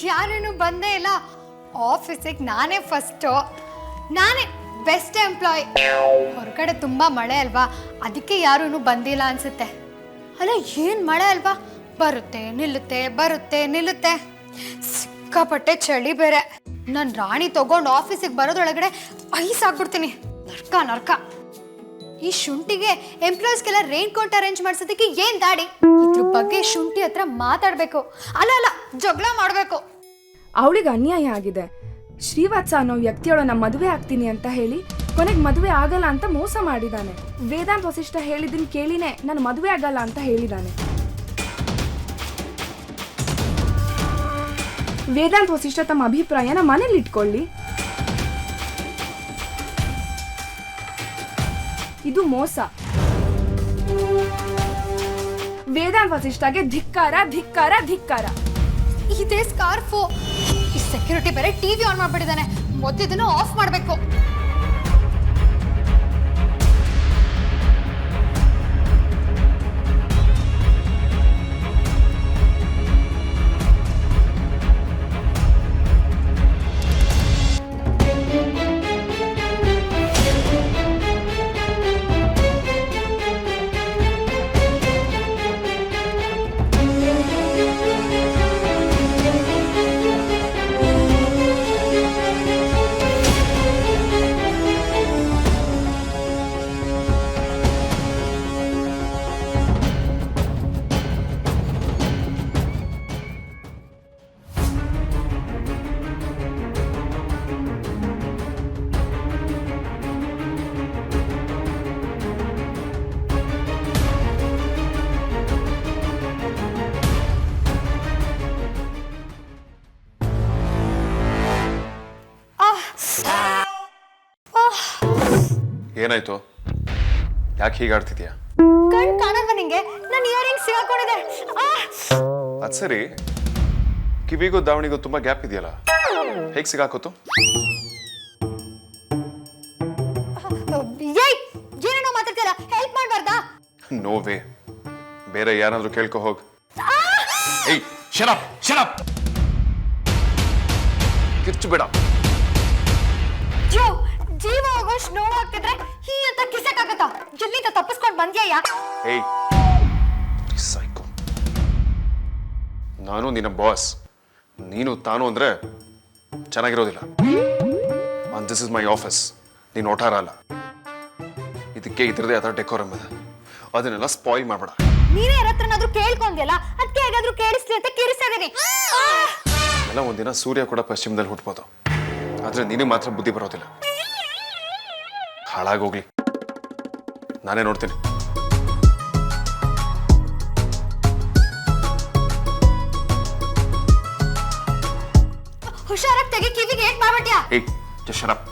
ಯಾರೇನು ಬಂದೇ ಇಲ್ಲ. ಆಫೀಸಿಗೆ ನಾನೇ ಫಸ್ಟು, ನಾನೇ ಬೆಸ್ಟ್ ಎಂಪ್ಲಾಯ್. ಹೊರಗಡೆ ತುಂಬ ಮಳೆ ಅಲ್ವಾ, ಅದಕ್ಕೆ ಯಾರೂ ಬಂದಿಲ್ಲ ಅನ್ಸುತ್ತೆ. ಅಲ್ಲ ಏನು ಮಳೆ ಅಲ್ವಾ, ಬರುತ್ತೆ ನಿಲ್ಲುತ್ತೆ ಬರುತ್ತೆ ನಿಲ್ಲುತ್ತೆ. ಸಿಕ್ಕಾಪಟ್ಟೆ ಚಳಿ ಬೇರೆ. ನಾನು ರಾಣಿ ತಗೊಂಡು ಆಫೀಸಿಗೆ ಬರೋದ್ರೊಳಗಡೆ ಐಸ್ ಆಗ್ಬಿಡ್ತೀನಿ. ನರ್ಕ ನರ್ಕ. ಈ ಶುಂಠಿಗೆ ಎಂಪ್ಲಾಯೀಸ್ಗೆಲ್ಲ ರೈನ್ ಕೋಟ್ ಅರೇಂಜ್ ಮಾಡಿಸೋದಕ್ಕೆ ಏನು ದಾಡಿ? ಇದ್ರ ಬಗ್ಗೆ ಶುಂಠಿ ಹತ್ರ ಮಾತಾಡಬೇಕು. ಅಲ್ಲ ಜಗಳ ಮಾಡಬೇಕು. ಅವಳಿಗೆ ಅನ್ಯಾಯ ಆಗಿದೆ. ಶ್ರೀವತ್ಸ ಅನ್ನೋ ವ್ಯಕ್ತಿಯೊಳನ್ನ ಮದುವೆ ಆಗ್ತೀನಿ ಅಂತ ಹೇಳಿ ಕೊನೆಗೆ ಮದುವೆ ಆಗಲ್ಲ ಅಂತ ಮೋಸ ಮಾಡಿದ್ದಾನೆ. ವೇದಾಂತ್ ವಸಿಷ್ಠ ಹೇಳಿದ್ದನ್ನು ಕೇಳಿನೇ ನಾನು ಮದುವೆ ಆಗಲ್ಲ ಅಂತ ಹೇಳಿದ್ದಾನೆ. ವೇದಾಂತ್ ವಸಿಷ್ಠ ತಮ್ಮ ಅಭಿಪ್ರಾಯನ ಮನೇಲಿ ಇಟ್ಕೊಳ್ಳಿ. ಇದು ಮೋಸ. ವೇದಾಂತ್ ವಸಿಷ್ಠಗೆ ಧಿಕ್ಕಾರ ಧಿಕ್ಕಾರ ಧಿಕ್ಕಾರ. ಇದೇ ಸ್ಕಾರ್ಫು. ಈ ಸೆಕ್ಯೂರಿಟಿ ಬೇರೆ ಟಿವಿ ಆನ್ ಮಾಡ್ಬಿಟ್ಟಿದ್ದಾನೆ. ಮೊದಲಿದನ್ನು ಆಫ್ ಮಾಡಬೇಕು. ಏನಾಯ್ತು? ಯಾಕೆ ಹೀಗಾಡ್ತಿದ್ಯಾ? ಕಣ್ ಕಾಣಲ್ವಾ ನಿಂಗೆ? ನನ್ನ ಇಯರಿಂಗ್ ಸಿಗಾಕೊಂಡಿದೆ. ಅದ್ ಸರಿ, ಕಿವಿಗೂ ದಾವಣಿಗೂ ತುಂಬಾ ಗ್ಯಾಪ್ ಇದೆಯಲ್ಲ, ಹೇಗೆ ಸಿಗಾಕೋತು? ಏನೇನೋ ಮಾತಾಡ್ತೀರಾ, ಹೆಲ್ಪ್ ಮಾಡ್ಬಾರ್ದಾ? No way. ಬೇರೆ ಯಾರಾದ್ರೂ ಕೇಳ್ಕೊ ಹೋಗ್. ಏಯ್ ಶಟ್ ಅಪ್. ಕಿರ್ಚು ಬೇಡ. ಜೀವ ಹೋಗೋಷ್ಟು ನೋವಾಗ್ತಿದ್ರೆ ಹೀ ಅಂತ ಕಿಸಕ್ಕಾಗತ್ತಾ? ಎಲ್ಲಿಂದ ತಪ್ಪಿಸ್ಕೊಂಡು ಬಂದ್ಯಾ? ಏಯ್ ಸೈಕೋ. ನಾನು ನಿನ್ನ ಬಾಸ್. ನೀನು ತಾನು ಅಂದ್ರೆ ಚೆನ್ನಾಗಿರೋದಿಲ್ಲ. And this is my office. ನೀನು ಒಟ್ಟಾರ ಅಲ್ಲ. ಇದಕ್ಕೆ ಇದ್ರದೇ ಆದ ಡೆಕೋರಮ್ ಇದೆ. ಅದನ್ನೆಲ್ಲ ಸ್ಪಾಯ್ಲ್ ಮಾಡಬೇಡ. ನೀನೇ ಯಾರ ಹತ್ರನಾದ್ರೂ ಕೇಳ್ಕೊಂಡ್ಯಲ್ಲ, ಅದಕ್ಕೆ ಹೇಗಾದ್ರೂ ಕೇಳಿಸ್ಲಿ ಅಂತ ಕಿರಿಸ್ತಾ ಇದೀನಿ. ಎಲ್ಲ ಒಂದಿನ ಸೂರ್ಯ ಕೂಡ ಪಶ್ಚಿಮದಲ್ಲಿ ಹುಟ್ಬೋದು, ಆದ್ರೆ ನಿನಗೆ ಮಾತ್ರ ಬುದ್ಧಿ ಬರೋದಿಲ್ಲ. ಹಾಳಾಗೋಗ್ಲಿ, ನಾನೇ ನೋಡ್ತೀನಿ. ಹುಷಾರಾಗಿ ತೆಗಿ, ಕಿವಿಗೆ ಏಟ್ ಮಾಡ್ಬಿಟ್ಯಾ? ಏಯ್ ಜಸ್ಟ್ ಶಟ್ ಅಪ್.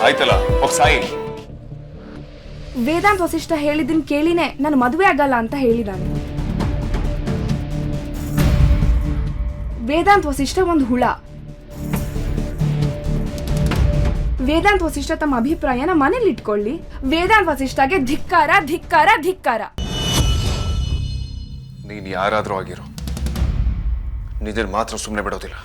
ಆಯ್ತಲ್ಲ, ಹೋಗ್ ಸಾಯಿ. ವೇದಾಂತ್ ವಸಿಷ್ಠ ಹೇಳಿದ್ದನ್ನು ಕೇಳಿನೇ ನಾನು ಮದುವೆ ಆಗಲ್ಲ ಅಂತ ಹೇಳಿದ್ದಾನೆ. ವೇದಾಂತ್ ವಸಿಷ್ಠ ಒಂದು ಹುಳ. ವೇದಾಂತ್ ವಸಿಷ್ಠ ತಮ್ಮ ಅಭಿಪ್ರಾಯನ ಮನೇಲಿ ಇಟ್ಕೊಳ್ಳಿ. ವೇದಾಂತ್ ವಸಿಷ್ಠಗೆ ಧಿಕ್ಕಾರ ಧಿಕ್ಕಾರ ಧಿಕ್ಕಾರ. ನೀನ್ ಯಾರಾದ್ರೂ ಆಗಿರೋ, ನಿಜನ್ ಮಾತ್ರ ಸುಮ್ಮನೆ ಬಿಡೋದಿಲ್ಲ.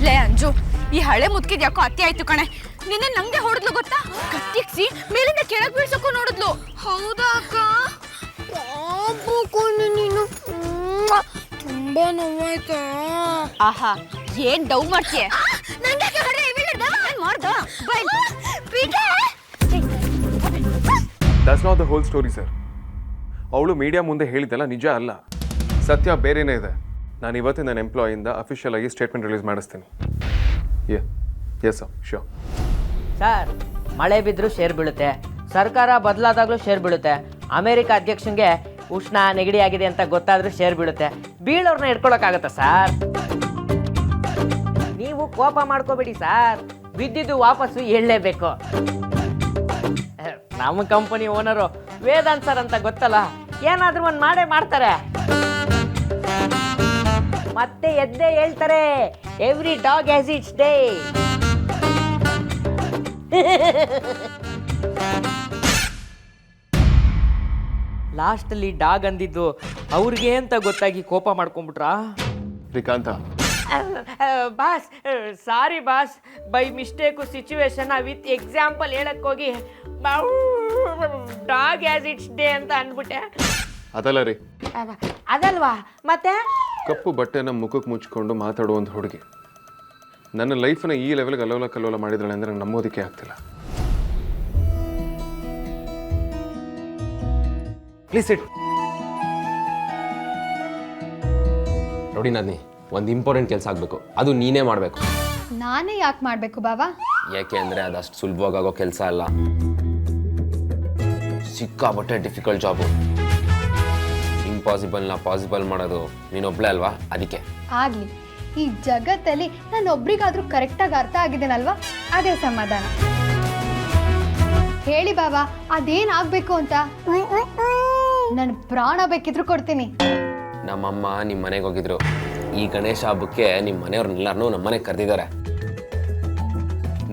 ಲೇ ಅಂಜು, ಈ ಹಳೆ ಮುದ್ಕಿದ್ ಯಾಕೋ ಅತಿ ಆಯ್ತು ಕಣೆ. ನಿನ್ನೆ ನಂಗೆ ಹೊಡೆದ್ಲು ಗೊತ್ತಾ? ಕತ್ತಿಕ್ಸಿ ಮೇಲಿಂದ ಕೆಳಗ್ ಬೀಳ್ಸಕ್ಕೂ ನೋಡಿದ್ಲು. ಹೌದಾ ಅಕ್ಕ? ನೀನು ತುಂಬಾ ನೋವಾಯ್ತಾ? ಆಹಾ, ಏನ್ ಡೌ ಮಾಡ್ತೀಯ? ನಂಗೆ that's not the whole story sir. ಅವಳು ಮೀಡಿಯಾ ಮುಂದೆ ಹೇಳಿದ್ದೆಲ್ಲ ನಿಜ ಅಲ್ಲ, ಸತ್ಯ ಬೇರೆಯೇ ಇದೆ. ನಾನು ಇವತ್ತು ನನ್ನ ಎಂಪ್ಲಾಯಿಂದ ಅಫಿಷಿಯಲ್ ಆಗಿ ಸ್ಟೇಟ್ಮೆಂಟ್ ರಿಲೀಸ್ ಮಾಡಿಸ್ತೀನಿ. Yes sir, sure. ಸರ್, ಮಳೆ ಬಿದ್ದರೂ ಶೇರ್ ಬೀಳುತ್ತೆ, ಸರ್ಕಾರ ಬದಲಾದಾಗಲೂ ಶೇರ್ ಬೀಳುತ್ತೆ, ಅಮೆರಿಕ ಅಧ್ಯಕ್ಷನಿಗೆ ಉಷ್ಣ ನೆಗಡಿ ಆಗಿದೆ ಅಂತ ಗೊತ್ತಾದ್ರೂ ಶೇರ್ ಬೀಳುತ್ತೆ. ಬೀಳೋರ್ನ ಇಟ್ಕೊಳಕ್ಕಾಗತ್ತಾ ಸರ್? ನೀವು ಕೋಪ ಮಾಡ್ಕೋಬೇಡಿ ಸರ್, ಬಿದ್ದಿದ್ದು ವಾಪಸ್ಸು ಹೇಳಲೇಬೇಕು. ನಮ್ಮ ಕಂಪನಿ ಓನರು ವೇದಾಂತ್ ಸರ್ ಅಂತ ಗೊತ್ತಲ್ಲ, ಏನಾದ್ರೂ ಒಂದು ಮಾಡೇ ಮಾಡ್ತಾರೆ. ಮತ್ತೆ ಎದ್ದೇ ಹೇಳ್ತಾರೆ, every dog has its day. ಲಾಸ್ಟಲ್ಲಿ ಡಾಗ್ ಅಂದಿದ್ದು ಅವ್ರಿಗೆ ಅಂತ ಗೊತ್ತಾಗಿ ಕೋಪ ಮಾಡ್ಕೊಂಡ್ಬಿಟ್ರಾ? Srikanth, boss, sorry boss, by mistake situation with example ಹೇಳಕ್ ಹೋಗಿ ಡಾಗ್ ಹ್ಯಾಸ್ ಇಟ್ಸ್ ಡೇ ಅಂತ ಅಂದ್ಬಿಟ್ಟೆ. ಅದಲ್ಲ ರೀ, ಅದಲ್ವಾ ಮತ್ತೆ? ಕಪ್ಪು ಬಟ್ಟೆನ ಮುಖಕ್ಕೆ ಮುಚ್ಕೊಂಡು ಮಾತಾಡುವಂಥ ಹುಡುಗಿ ನನ್ನ ಲೈಫನ್ನ ಈ ಲೆವೆಲ್ಗೆ ಅಲ್ಲೋಲ ಕಲ್ಲೋಲ ಮಾಡಿದ್ರಳೆ ಅಂದರೆ ನಂಗೆ ನಂಬೋದಕ್ಕೆ ಆಗ್ತಿಲ್ಲ. Please it. ನೋಡಿ ನಾನಿ, ಒಂದು ಇಂಪಾರ್ಟೆಂಟ್ ಕೆಲಸ ಆಗಬೇಕು, ಅದು ನೀನೇ ಮಾಡಬೇಕು. ನಾನೇ ಯಾಕೆ ಮಾಡಬೇಕು ಬಾವಾ? ಯಾಕೆ ಅಂದರೆ ಅದು ಅಷ್ಟು ಸುಲಭವಾಗಿ ಆಗೋ ಕೆಲಸ ಅಲ್ಲ, ಸಿಕ್ಕಾಬಟ್ಟೆ ಡಿಫಿಕಲ್ಟ್ ಜಾಬು. ಇಂಪಾಸಿಬಲ್ನ ಪಾಸಿಬಲ್ ಮಾಡೋದು ನೀನೊಬ್ಳೆ ಅಲ್ವಾ, ಅದಕ್ಕೆ. ಆಗಲಿ, ಈ ಜಗತ್ತಲ್ಲಿ ನಾನು ಒಬ್ರಿಗಾದ್ರೂ ಕರೆಕ್ಟಾಗಿ ಅರ್ಥ ಆಗಿದ್ದೇನಲ್ವಾ, ಅದೇ ಸಮಾಧಾನ. ಹೇಳಿ ಬಾವಾ, ಅದೇನಾಗಬೇಕು ಅಂತ. ನನ್ನ ಪ್ರಾಣ ಬೇಕಿದ್ರು ಕೊಡ್ತೀನಿ. ನಮ್ಮಮ್ಮ ನಿಮ್ಮ ಮನೆಗೆ ಹೋಗಿದ್ರು. ಈ ಗಣೇಶ ಹಬ್ಬಕ್ಕೆ ನಿಮ್ಮ ಮನೆಯವ್ರನ್ನೆಲ್ಲರನ್ನೂ ನಮ್ಮ ಮನೆಗೆ ಕರೆದಿದ್ದಾರೆ.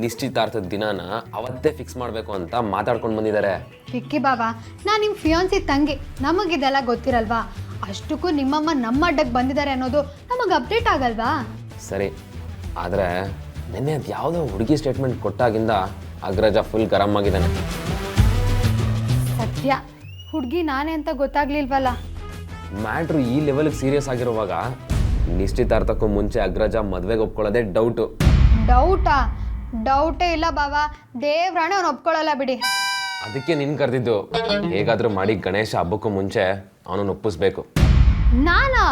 ನಿಶ್ಚಿತಾರ್ಥದ ದಿನಾನ ಅವತ್ತೇ ಫಿಕ್ಸ್ ಮಾಡಬೇಕು ಅಂತ ಮಾತಾಡ್ಕೊಂಡು ಬಂದಿದ್ದಾರೆ. ವಿಕ್ಕಿ ಬಾಬಾ, ನಾನು ನಿಮ್ಮ ಫಿಯಾನ್ಸಿ ತಂಗಿ, ನಮಗಿದೆಲ್ಲ ಗೊತ್ತಿರಲ್ವಾ? ಅಷ್ಟಕ್ಕೂ ನಿಮ್ಮಮ್ಮ ನಮ್ಮ ಅಡ್ಡಕ್ಕೆ ಬಂದಿದ್ದಾರೆ ಅನ್ನೋದು ನಮಗೆ ಅಪ್ಡೇಟ್ ಆಗಲ್ವಾ? ಸರಿ, ಆದರೆ ನಿನ್ನೆ ಅದು ಯಾವುದೋ ಹುಡುಗಿ ಸ್ಟೇಟ್ಮೆಂಟ್ ಕೊಟ್ಟಾಗಿಂದ ಅಗ್ರಜ ಫುಲ್ ಗರಂ ಆಗಿದ್ದಾನೆ. ಸತ್ಯ, ಹುಡುಗಿ ನಾನೇ ಅಂತ ಗೊತ್ತಾಗ್ಲಿಲ್ವಲ್ಲ. ಮ್ಯಾಟ್ರು ಈ ಲೆವೆಲ್ಗೆ ಸೀರಿಯಸ್ ಆಗಿರುವಾಗ ನಿಶ್ಚಿತಾರ್ಥಕ್ಕೂ ಮುಂಚೆ ಅಗ್ರಜ ಮದುವೆಗೆ ಒಪ್ಕೊಳ್ಳೋದೇ ಡೌಟು. ಡೌಟಾ? ಡೌಟೇ ಇಲ್ಲ ಬಾವಾ, ದೇವ್ರಾಣೆ ಅವ್ನು ಒಪ್ಕೊಳ್ಳಲ್ಲ ಬಿಡಿ. ಅದಕ್ಕೆ ನಿನ್ ಕರೆದಿದ್ದು. ಹೇಗಾದರೂ ಮಾಡಿ ಗಣೇಶ ಹಬ್ಬಕ್ಕೂ ಮುಂಚೆ ಅವನನ್ನು ಒಪ್ಪಿಸ್ಬೇಕು. ನಾನಾ?